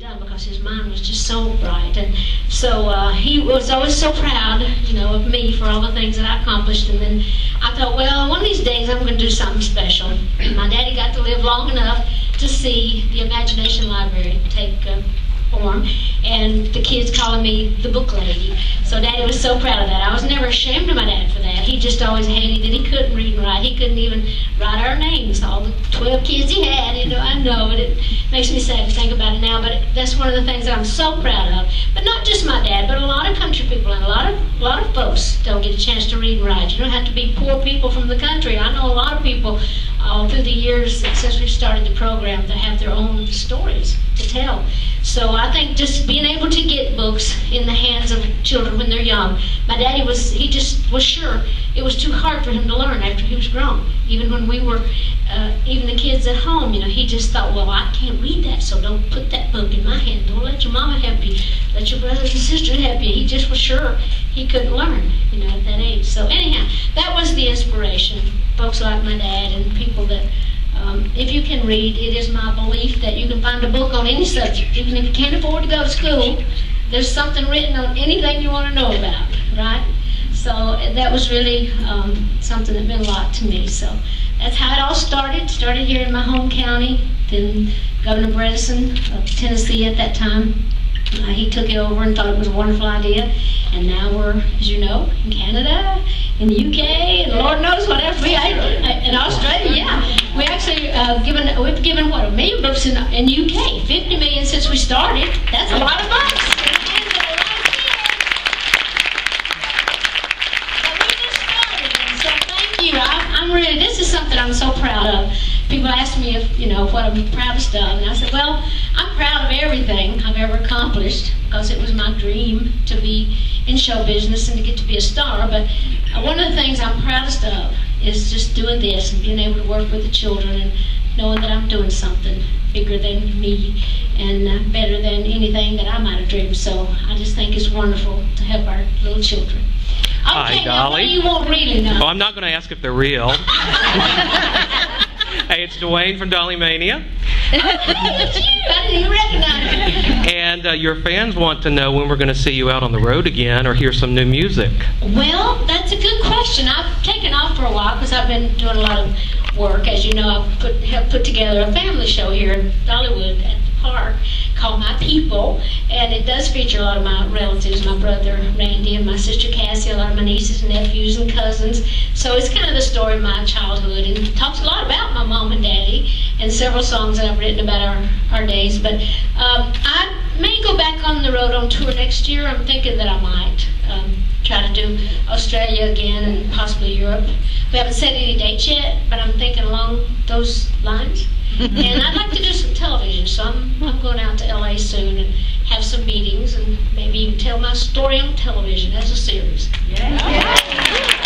done because his mind was just so bright. And so he was always so proud, of me for all the things that I accomplished. And then I thought, well, one of these days I'm going to do something special. And my daddy got to live long enough to see the Imagination Library take form, and the kids calling me the book lady. So Daddy was so proud of that. I was never ashamed of my dad for that. He just always hated that he couldn't read and write. He couldn't even write our names, all the 12 kids he had. I know, but it makes me sad to think about it now. But that's one of the things that I'm so proud of. But not just my dad, but a lot of country people and a lot of folks don't get a chance to read and write. You don't have to be poor people from the country. I know a lot of people through the years since we started the program that have their own stories to tell. So I think just being able to get books in the hands of children when they're young. My daddy he just was sure it was too hard for him to learn after he was grown. Even when we were, even the kids at home, he just thought, well, I can't read that, so don't put that book in my hand. Don't let your mama help you. Let your brothers and sisters help you. He just was sure he couldn't learn, at that age. So anyhow, that was the inspiration. Folks like my dad and people that if you can read, it is my belief that you can find a book on any subject. Even if you can't afford to go to school, there's something written on anything you want to know about, right? So that was really something that meant a lot to me. So that's how it all started. Started here in my home county. Then Governor Bredesen of Tennessee at that time, he took it over and thought it was a wonderful idea. And now we're, as you know, in Canada, in the UK, and Lord knows what else. In Australia, yeah. We actually we've given what, 1 million books in UK, 50 million since we started. That's a lot of books. So we just started, and so thank you. I'm really, this is something I'm so proud of. People ask me if what I'm proudest of, and I said, well, I'm proud of everything I've ever accomplished because it was my dream to be in show business and to get to be a star. But one of the things I'm proudest of is just doing this and being able to work with the children and knowing that I'm doing something bigger than me and better than anything that I might have dreamed. So I just think it's wonderful to help our little children. Okay, hi, Dolly. Now what do you want really now? Oh, I'm not going to ask if they're real. Hey, it's Dwayne from Dolly Mania. It's you. I didn't even recognize you. And your fans want to know when we're going to see you out on the road again or hear some new music. Well, that's a good question. I've taken off for a while because I've been doing a lot of work. As you know, I've helped put together a family show here in Dollywood at the park called My People, and it does feature a lot of my relatives, my brother Randy and my sister Cassie, a lot of my nieces and nephews and cousins. So it's kind of the story of my childhood, and it talks a lot about my mom and daddy and several songs that I've written about our days. But I may go back on the road on tour next year. I'm thinking that I might try to do Australia again and possibly Europe. We haven't set any dates yet, but I'm thinking along those lines. And I'd like to do some television, so I'm going out to LA soon and have some meetings and maybe even tell my story on television as a series. Yeah.